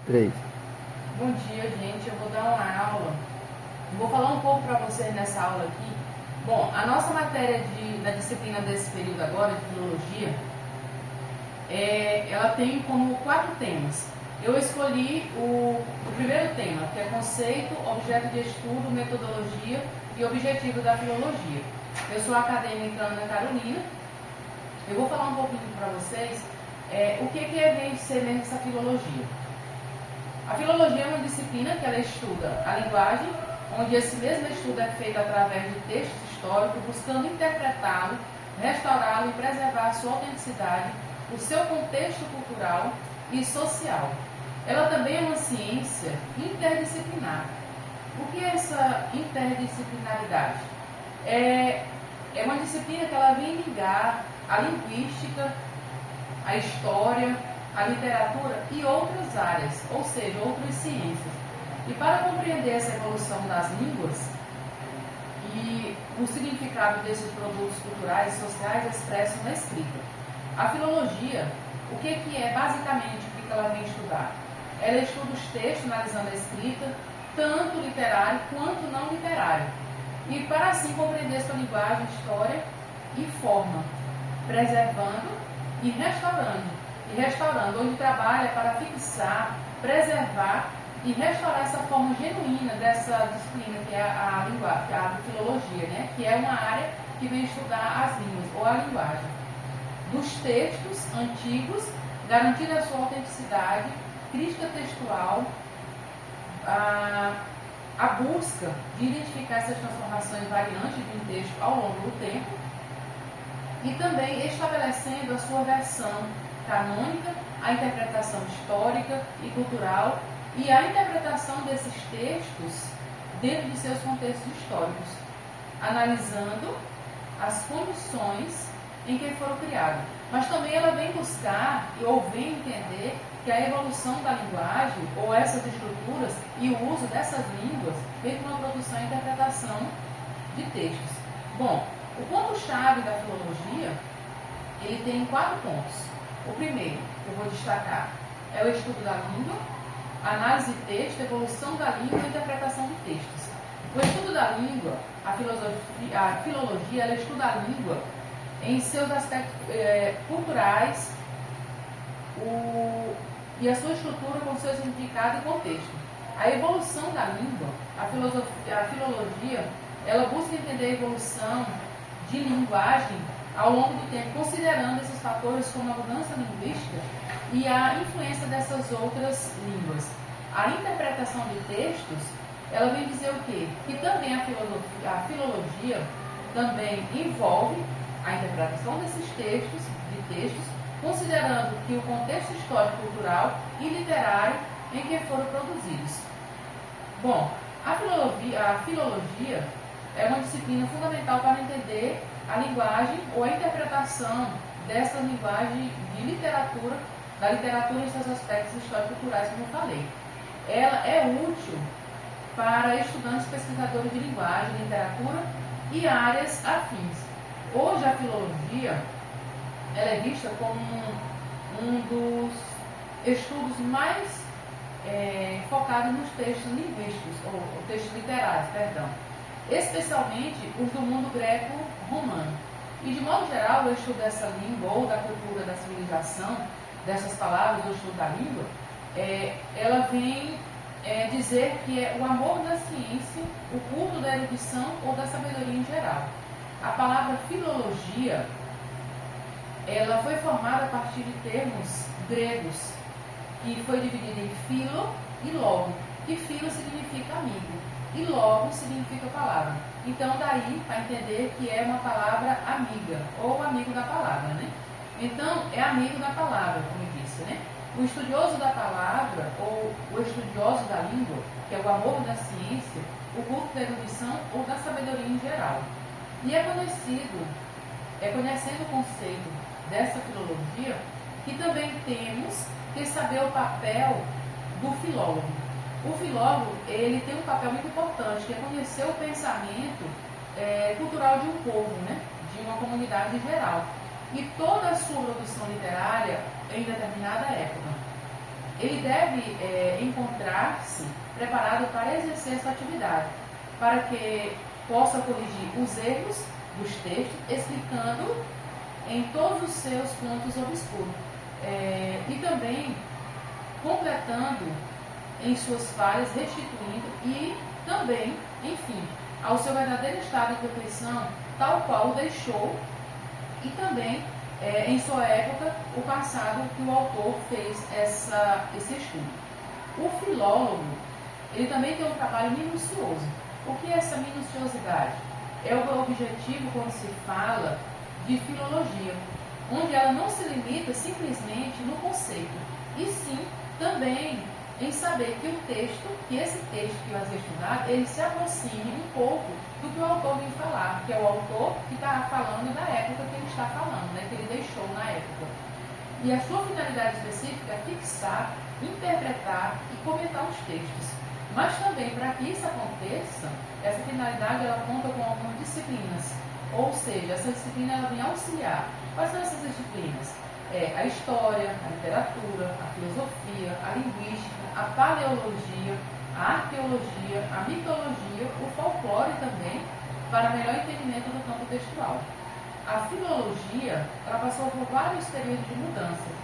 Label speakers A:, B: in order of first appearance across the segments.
A: 3.
B: Bom dia, gente. Eu vou dar uma aula. Vou falar um pouco para vocês nessa aula aqui. Bom, a nossa matéria da disciplina desse período agora, de filologia, ela tem como 4 temas. Eu escolhi o primeiro tema, que é conceito, objeto de estudo, metodologia e objetivo da filologia. Eu sou a acadêmica Ana Carolina. Eu vou falar um pouquinho para vocês o que vem ser mesmo essa filologia. A filologia é uma disciplina que ela estuda a linguagem, onde esse mesmo estudo é feito através de textos históricos, buscando interpretá-lo, restaurá-lo e preservar a sua autenticidade, o seu contexto cultural e social. Ela também é uma ciência interdisciplinar. O que é essa interdisciplinaridade? É uma disciplina que ela vem ligar a linguística, a história, a literatura e outras áreas, ou seja, outras ciências. E para compreender essa evolução das línguas e o significado desses produtos culturais e sociais expressos na escrita. A filologia, o que é basicamente o que ela vem estudar? Ela estuda os textos analisando a escrita, tanto literário quanto não literário. E para assim compreender sua linguagem, história e forma, preservando e restaurando, onde trabalha para fixar, preservar e restaurar essa forma genuína dessa disciplina que é a linguagem, a filologia, né? Que é uma área que vem estudar as línguas ou a linguagem. Dos textos antigos, garantindo a sua autenticidade, crítica textual, a busca de identificar essas transformações variantes de um texto ao longo do tempo e também estabelecendo a sua versão canônica, a interpretação histórica e cultural e a interpretação desses textos dentro de seus contextos históricos, analisando as condições em que foram criados. Mas também ela vem buscar ou vem entender que a evolução da linguagem ou essas estruturas e o uso dessas línguas vem com a produção e interpretação de textos. Bom, o ponto-chave da filologia, ele tem 4 pontos. O primeiro, que eu vou destacar, é o estudo da língua, análise de texto, evolução da língua e interpretação de textos. O estudo da língua, a filologia, ela estuda a língua em seus aspectos culturais e a sua estrutura com seu significado e contexto. A evolução da língua, a filologia, ela busca entender a evolução de linguagem ao longo do tempo, considerando esses fatores como a mudança linguística e a influência dessas outras línguas. A interpretação de textos, ela vem dizer o quê? Que também a filologia também envolve a interpretação desses textos, considerando que o contexto histórico, cultural e literário em que foram produzidos. Bom, a filologia é uma disciplina fundamental para entender a linguagem ou a interpretação dessa linguagem de literatura, da literatura em seus aspectos histórico-culturais, como eu falei. Ela é útil para estudantes pesquisadores de linguagem, literatura e áreas afins. Hoje a filologia ela é vista como um dos estudos mais focados nos textos linguísticos, ou textos literários, perdão. Especialmente os do mundo greco-romano. E, de modo geral, o estudo dessa língua ou da cultura da civilização, dessas palavras, o estudo da língua, ela vem dizer que é o amor da ciência, o culto da erudição ou da sabedoria em geral. A palavra filologia, ela foi formada a partir de termos gregos, que foi dividida em filo e logo, que filo significa amigo e logo significa palavra. Então, daí, para entender que é uma palavra amiga, ou amigo da palavra, né? Então, é amigo da palavra, como eu disse, né? O estudioso da palavra, ou o estudioso da língua, que é o amor da ciência, o culto da erudição ou da sabedoria em geral. E conhecendo o conceito dessa filologia, que também temos que saber o papel do filólogo. O filólogo, ele tem um papel muito importante, que é conhecer o pensamento cultural de um povo, né? De uma comunidade em geral. E toda a sua produção literária em determinada época. ele deve encontrar-se preparado para exercer essa atividade, para que possa corrigir os erros dos textos, explicando em todos os seus pontos obscuros, e também completando em suas falhas, restituindo e também, enfim, ao seu verdadeiro estado de perfeição, tal qual o deixou, e também em sua época, o passado que o autor fez esse estudo. O filólogo, ele também tem um trabalho minucioso. O que é essa minuciosidade? É o objetivo quando se fala de filologia, onde ela não se limita simplesmente no conceito, e sim também em saber que esse texto que vai ser estudado, ele se aproxime um pouco do que o autor vem falar, que é o autor que está falando da época que ele está falando, né, que ele deixou na época. E a sua finalidade específica é fixar, interpretar e comentar os textos. Mas também, para que isso aconteça, essa finalidade ela conta com algumas disciplinas, ou seja, essa disciplina ela vem auxiliar. Quais são essas disciplinas? A história, a literatura, a filosofia, a linguística, a paleologia, a arqueologia, a mitologia, o folclore também, para melhor entendimento do campo textual. A filologia, ela passou por vários períodos de mudanças.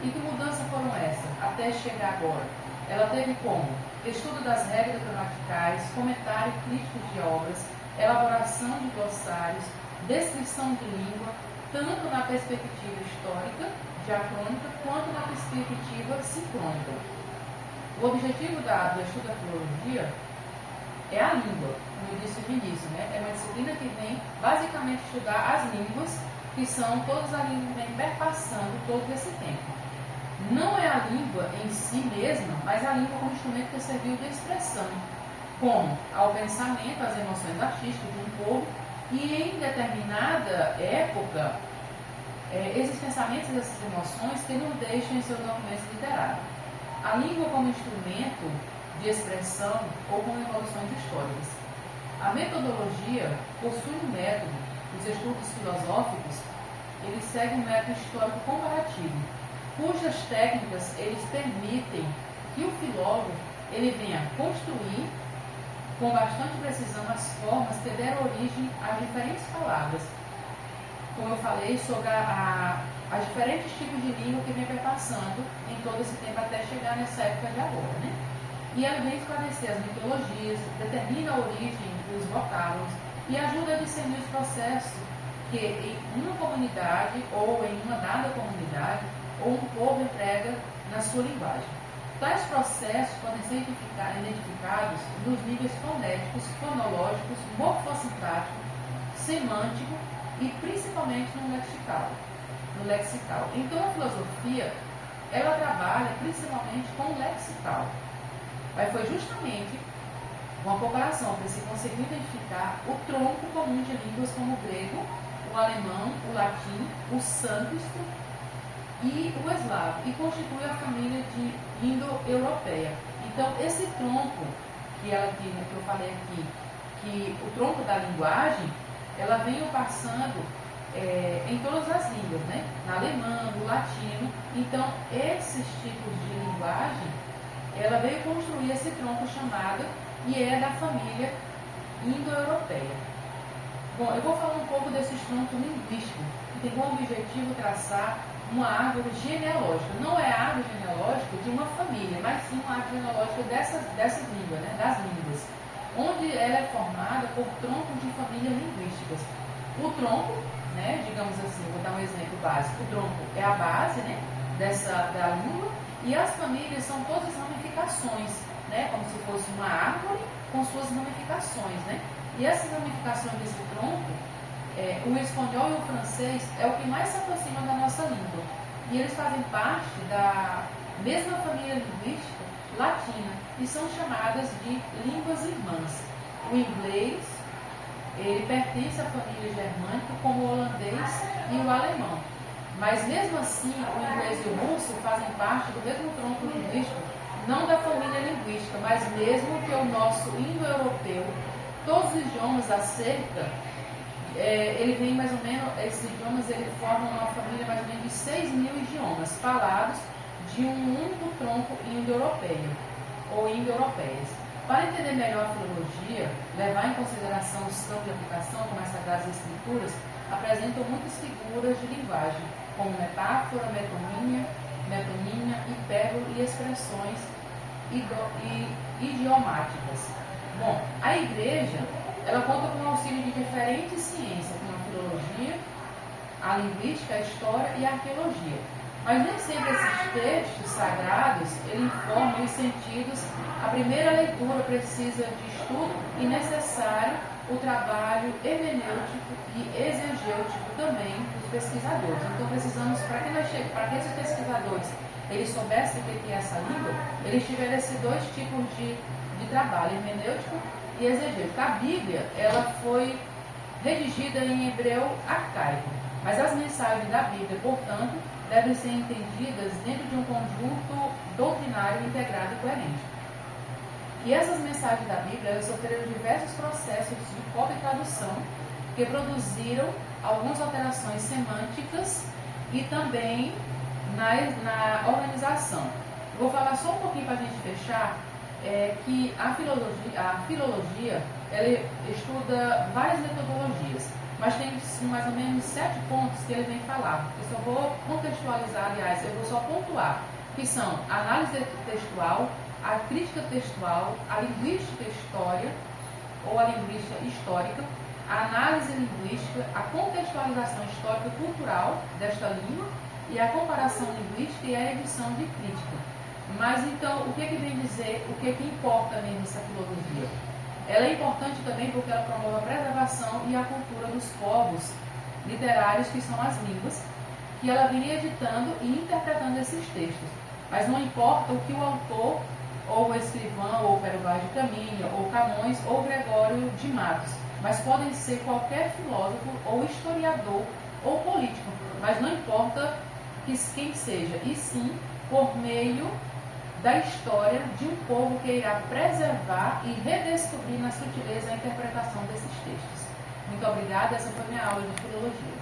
B: E que mudanças foram essas, até chegar agora? Ela teve como estudo das regras gramaticais, comentário crítico de obras, elaboração de glossários, descrição de língua, tanto na perspectiva histórica, diacrônica, quanto na perspectiva sincrônica. O objetivo do estudo da filologia é a língua, como eu disse no início, né? É uma disciplina que vem basicamente estudar as línguas, que são todas as línguas que vêm perpassando todo esse tempo. Não é a língua em si mesma, mas a língua como instrumento que serviu de expressão, como ao pensamento, às emoções artísticas de um povo, e em determinada época, esses pensamentos e essas emoções que não deixam em seus documentos literários. A língua como instrumento de expressão ou como evoluções históricas. A metodologia possui um método. Os estudos filosóficos, eles seguem um método histórico comparativo, cujas técnicas eles permitem que o filólogo ele venha construir com bastante precisão as formas que deram origem às diferentes palavras. Como eu falei sobre as diferentes tipos de língua que vem perpassando em todo esse tempo até chegar nessa época de agora, né? E ela vem esclarecer as mitologias, determina a origem dos vocábulos e ajuda a discernir os processos que em uma comunidade ou em uma dada comunidade ou um povo emprega na sua linguagem. Tais processos podem ser identificados nos níveis fonéticos, fonológicos, morfossintático, semântico e principalmente no lexical. Então a filosofia, ela trabalha principalmente com o lexical. Mas foi justamente uma comparação para se conseguir identificar o tronco comum de línguas como o grego, o alemão, o latim, o sânscrito e o eslavo, e constitui a família de indo-europeia. Então, esse tronco que eu falei aqui, que o tronco da linguagem, ela veio passando em todas as línguas, né? Na alemã, no latino. Então, esses tipos de linguagem, ela veio construir esse tronco chamado, e é da família indo-europeia. Bom, eu vou falar um pouco desses troncos linguísticos, que tem como objetivo traçar uma árvore genealógica. Não é a árvore genealógica de uma família, mas sim uma árvore genealógica dessas línguas, né? Das línguas, onde ela é formada por troncos de famílias linguísticas. O tronco, né, digamos assim, vou dar um exemplo básico, o tronco é a base, né, da língua, e as famílias são todas ramificações, né, como se fosse uma árvore com suas ramificações, né? E essas ramificações desse tronco, o espanhol e o francês é o que mais se aproxima da nossa língua. E eles fazem parte da mesma família linguística latina e são chamadas de línguas irmãs. O inglês, ele pertence à família germânica, como o holandês e o alemão. Mas mesmo assim, o inglês e o russo fazem parte do mesmo tronco linguístico, não da família linguística, mas mesmo que o nosso indo-europeu. Todos os idiomas acerca, ele vem mais ou menos, esses idiomas ele formam uma família mais ou menos de 6.000 idiomas falados de um único tronco indo-europeia ou indo-europeias. Para entender melhor a filologia, levar em consideração os campos de aplicação, como as Sagradas Escrituras, apresentam muitas figuras de linguagem, como metáfora, metonímia, hipérbole e expressões idiomáticas. Bom, a Igreja, ela conta com o auxílio de diferentes ciências, como a filologia, a linguística, a história e a arqueologia. Mas nem sempre esses textos sagrados, ele informam os sentidos. A primeira leitura precisa de estudo e necessário o trabalho hermenêutico e exegêutico também dos pesquisadores. Então precisamos, para que esses pesquisadores eles soubessem o que é essa língua, eles tiveram esses dois tipos de trabalho, hermenêutico e exegêtico. A Bíblia, ela foi redigida em hebreu arcaico, mas as mensagens da Bíblia, portanto, devem ser entendidas dentro de um conjunto doutrinário integrado e coerente. E essas mensagens da Bíblia, elas sofreram diversos processos de cópia e tradução que produziram algumas alterações semânticas e também na organização. Vou falar só um pouquinho para a gente fechar, que a filologia ela estuda várias metodologias, mas tem mais ou menos 7 pontos que ele vem falar. Eu só vou contextualizar, aliás, eu vou só pontuar, que são a análise textual, a crítica textual, a linguística história, ou a linguística histórica, a análise linguística, a contextualização histórica e cultural desta língua, e a comparação linguística e a edição de crítica. Mas então, o que vem dizer, o que importa mesmo essa filologia? Ela é importante também porque ela promove a preservação e a cultura dos povos literários, que são as línguas, que ela vinha editando e interpretando esses textos. Mas não importa o que o autor, ou o escrivão, ou o Pero de Caminha, ou Camões, ou Gregório de Matos, mas podem ser qualquer filósofo, ou historiador, ou político, mas não importa quem seja, e sim por meio da história de um povo que irá preservar e redescobrir na sutileza a interpretação desses textos. Muito obrigada, essa foi minha aula de filologia.